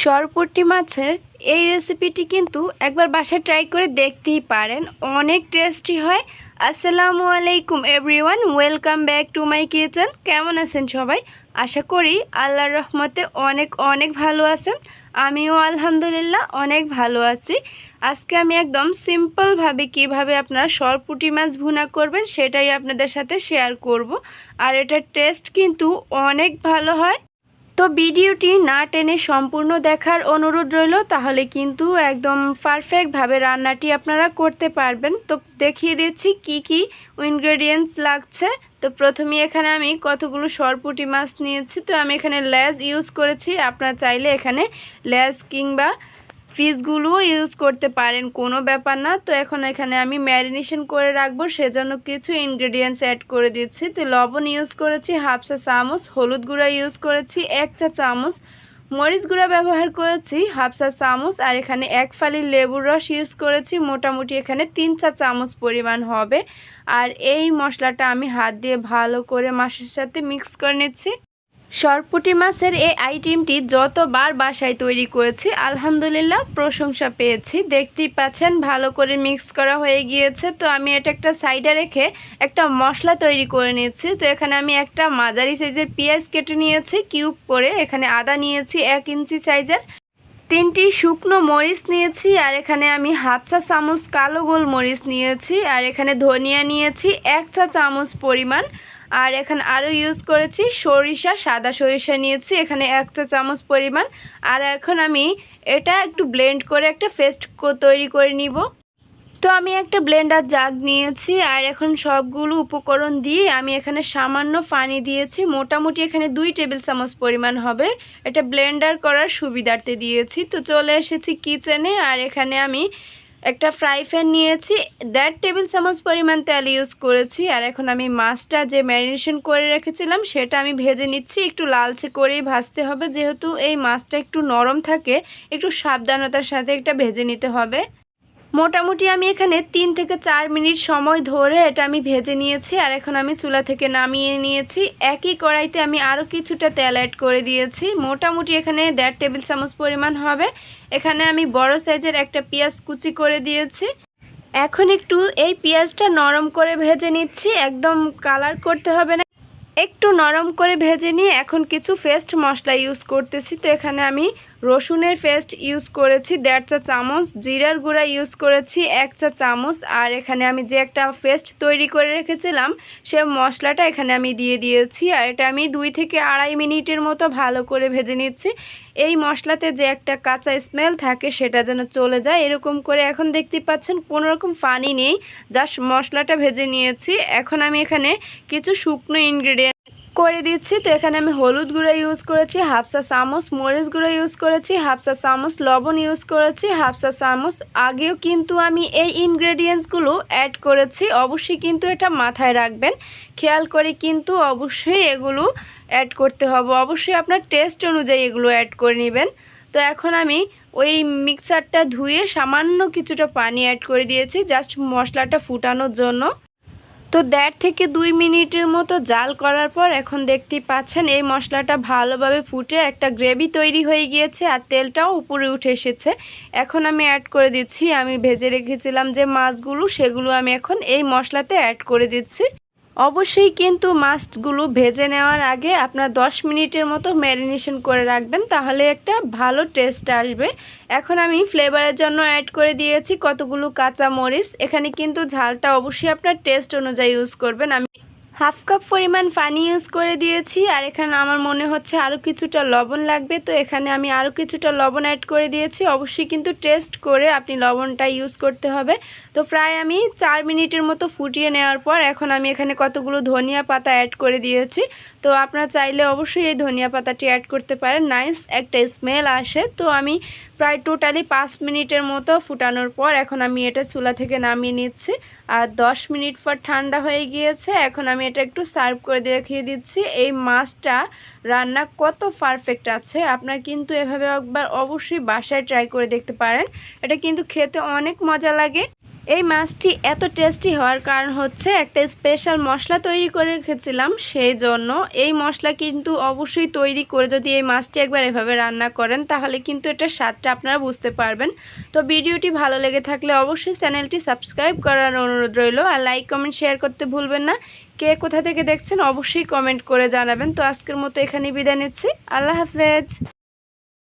সরপুঁটি মাছের এই রেসিপিটি কিন্তু একবার বাসায় ট্রাই করে দেখতেই পারেন, অনেক টেস্টি হয়। আসসালামু আলাইকুম everyone, welcome back to my kitchen. কেমন আছেন সবাই? আশা করি আল্লাহর রহমতে অনেক অনেক ভালো আছেন। আমিও আলহামদুলিল্লাহ অনেক ভালো আছি। আজকে আমি একদম সিম্পলভাবে কিভাবে আপনারা সরপুঁটি মাছ ভুনা করবেন সেটাই আপনাদের সাথে শেয়ার করব। আর এটার টেস্ট কিন্তু অনেক ভালো হয়। তো ভিডিওটি না টেনে সম্পূর্ণ দেখার অনুরোধ রইল, তাহলে কিন্তু একদম পারফেক্টভাবে রান্নাটি আপনারা করতে পারবেন। তো দেখিয়ে দিচ্ছি কি কি ইনগ্রেডিয়েন্টস লাগছে। তো প্রথমে এখানে আমি কতগুলো সরপুঁটি মাছ নিয়েছি। তো আমি এখানে লেজ ইউজ করেছি, আপনারা চাইলে এখানে লেজ কিংবা ফিশগুলোও ইউজ করতে পারেন, কোনো ব্যাপার না। তো এখন এখানে আমি ম্যারিনেশন করে রাখবো, সেজন্য কিছু ইনগ্রেডিয়েন্টস অ্যাড করে দিচ্ছি। তো লবণ ইউজ করেছি হাফ চা চামচ, হলুদ গুঁড়া ইউজ করেছি 1 চা চামচ, মরিচ গুঁড়া ব্যবহার করেছি হাফ চা চামচ, আর এখানে 1 ফালি লেবুর রস ইউজ করেছি, মোটামুটি এখানে 3 চা চামচ পরিমাণ হবে। আর এই মশলাটা আমি হাত দিয়ে ভালো করে মাছের সাথে মিক্স করে নিচ্ছি। সরপুঁটি মাছের এই আইটেমটি যতবার বাসায় তৈরি করেছি আলহামদুলিল্লাহ প্রশংসা পেয়েছি। দেখতেই পাচ্ছেন ভালো করে মিক্স করা হয়ে গিয়েছে। তো আমি এটা একটা সাইডে রেখে একটা মশলা তৈরি করে নিয়েছি। তো এখানে আমি একটা মাঝারি সাইজের পেঁয়াজ কেটে নিয়েছি কিউব করে, এখানে আদা নিয়েছি 1 ইঞ্চি সাইজের, 3টি শুকনো মরিচ নিয়েছি, আর এখানে আমি হাফ চা চামচ কালো গোলমরিচ নিয়েছি, আর এখানে ধনিয়া নিয়েছি 1 চা চামচ পরিমাণ, আর এখানে আরও ইউজ করেছি সরিষা, সাদা সরিষা নিয়েছি এখানে 1 চা চামচ পরিমাণ। আর এখন আমি এটা একটু ব্লেন্ড করে একটা পেস্ট তৈরি করে নিব। তো আমি একটা ব্লেন্ডার জাগ নিয়েছি, আর এখন সবগুলো উপকরণ দিয়ে আমি এখানে সামান্য পানি দিয়েছি, মোটামুটি এখানে 2 টেবিল চামচ পরিমাণ হবে। এটা ব্লেন্ডার করার সুবিধার্থে দিয়েছি। তো চলে এসেছি কিচেনে, আর এখানে আমি একটা ফ্রাই প্যান নিয়েছি, 1.5 টেবিল চামচ পরিমাণ তেল ইউজ করেছি। আর এখন আমি মাছটা যে ম্যারিনেশন করে রেখেছিলাম সেটা আমি ভেজে নিচ্ছি। একটু লালচে করেই ভাজতে হবে, যেহেতু এই মাছটা একটু নরম থাকে, একটু সাবধানতার সাথে এটা ভেজে নিতে হবে। মোটামুটি আমি এখানে 3 থেকে 4 মিনিট সময় ধরে এটা আমি ভেজে নিয়েছি। আর এখন আমি চুলা থেকে নামিয়ে নিয়েছি। একই কড়াইতে আমি আরও কিছুটা তেল অ্যাড করে দিয়েছি, মোটামুটি এখানে 1.5 টেবিল চামচ পরিমাণ হবে। এখানে আমি বড় সাইজের একটা পেঁয়াজ কুচি করে দিয়েছি। এখন একটু এই পেঁয়াজটা নরম করে ভেজে নিচ্ছি, একদম কালার করতে হবে না, একটু নরম করে ভেজে নিয়ে এখন কিছু পেস্ট মশলা ইউজ করতেছি। তো এখানে আমি রসুনের পেস্ট ইউজ করেছি 1.5 চা চামচ, জিরার গুঁড়া ইউজ করেছি 1 চা চামচ, আর এখানে আমি যে একটা পেস্ট তৈরি করে রেখেছিলাম সে মশলাটা এখানে আমি দিয়ে দিয়েছি। আর এটা আমি 2 থেকে 2.5 মিনিটের মতো ভালো করে ভেজে নিচ্ছি। এই মশলাতে যে একটা কাঁচা স্মেল থাকে সেটা যেন চলে যায়, এরকম করে। এখন দেখতে পাচ্ছেন কোনো রকম পানি নেই, জাস্ট মশলাটা ভেজে নিয়েছি। এখন আমি এখানে কিছু শুকনো ইনগ্রেডিয়েন্ট করে দিচ্ছি। তো এখানে আমি হলুদ গুঁড়া ইউজ করেছি হাফ চা চামচ, মরিচ গুঁড়া ইউজ করেছি হাফ চা চামচ, লবণ ইউজ করেছি হাফ চা চামচ। আগেও কিন্তু আমি এই ইনগ্রেডিয়েন্টসগুলো অ্যাড করেছি, অবশ্যই কিন্তু এটা মাথায় রাখবেন, খেয়াল করে কিন্তু অবশ্যই এগুলো অ্যাড করতে হবে। অবশ্যই আপনার টেস্ট অনুযায়ী এগুলো অ্যাড করে নেবেন। তো এখন আমি ওই মিক্সারটা ধুয়ে সামান্য কিছুটা পানি অ্যাড করে দিয়েছি জাস্ট মশলাটা ফুটানোর জন্য। তো 1.5 থেকে 2 মিনিটের মতো জাল করার পর এখন দেখতেই পাচ্ছেন এই মশলাটা ভালোভাবে ফুটে একটা গ্রেভি তৈরি হয়ে গিয়েছে, আর তেলটাও উপরে উঠে এসেছে। এখন আমি অ্যাড করে দিচ্ছি আমি ভেজে রেখেছিলাম যে মাছগুলো, সেগুলো আমি এখন এই মশলাতে অ্যাড করে দিচ্ছি। অবশ্যই কিন্তু মাছগুলো ভেজে নেওয়ার আগে আপনার 10 মিনিটের মতো ম্যারিনেশন করে রাখবেন, তাহলে একটা ভালো টেস্ট আসবে। এখন আমি ফ্লেভারের জন্য অ্যাড করে দিয়েছি কতগুলো কাঁচা মরিচ। এখানে কিন্তু ঝালটা অবশ্যই আপনার টেস্ট অনুযায়ী ইউজ করবেন। আমি হাফ কাপ পরিমাণ পানি ইউজ করে দিয়েছি, আর এখানে আমার মনে হচ্ছে আরও কিছুটা লবণ লাগবে, তো এখানে আমি আরও কিছুটা লবণ অ্যাড করে দিয়েছি। অবশ্যই কিন্তু টেস্ট করে আপনি লবণটা ইউজ করতে হবে। তো প্রায় আমি 4 মিনিটের মতো ফুটিয়ে নেওয়ার পর এখন আমি এখানে কতগুলো ধনিয়া পাতা অ্যাড করে দিয়েছি। তো আপনারা চাইলে অবশ্যই এই ধনিয়া পাতাটি অ্যাড করতে পারেন, নাইস একটা স্মেল আসে। তো আমি প্রায় টোটালি 5 মিনিটের মতো ফুটানোর পর এখন আমি এটা চুলা থেকে নামিয়ে নিচ্ছি। আর 10 মিনিট পর ঠান্ডা হয়ে গিয়েছে, এখন আমি এটা একটু সার্ভ করে দেখিয়ে দিচ্ছি এই মাছটা রান্না কত পারফেক্ট আছে। আপনারা কিন্তু এভাবে একবার অবশ্যই বাসায় ট্রাই করে দেখতে পারেন, এটা কিন্তু খেতে অনেক মজা লাগে। এই মাছটি এত টেস্টি হওয়ার কারণ হচ্ছে একটা স্পেশাল মশলা তৈরি করে রেখেছিলাম, সেই জন্য এই মশলা কিন্তু অবশ্যই তৈরি করে যদি এই মাছটি একবার এভাবে রান্না করেন তাহলে কিন্তু এটার স্বাদটা আপনারা বুঝতে পারবেন। তো ভিডিওটি ভালো লেগে থাকলে অবশ্যই চ্যানেলটি সাবস্ক্রাইব করার অনুরোধ রইল, আর লাইক কমেন্ট শেয়ার করতে ভুলবেন না। কে কোথা থেকে দেখছেন অবশ্যই কমেন্ট করে জানাবেন। তো আজকের মতো এখানেই বিদায় নিচ্ছি। আল্লাহ হাফেজ।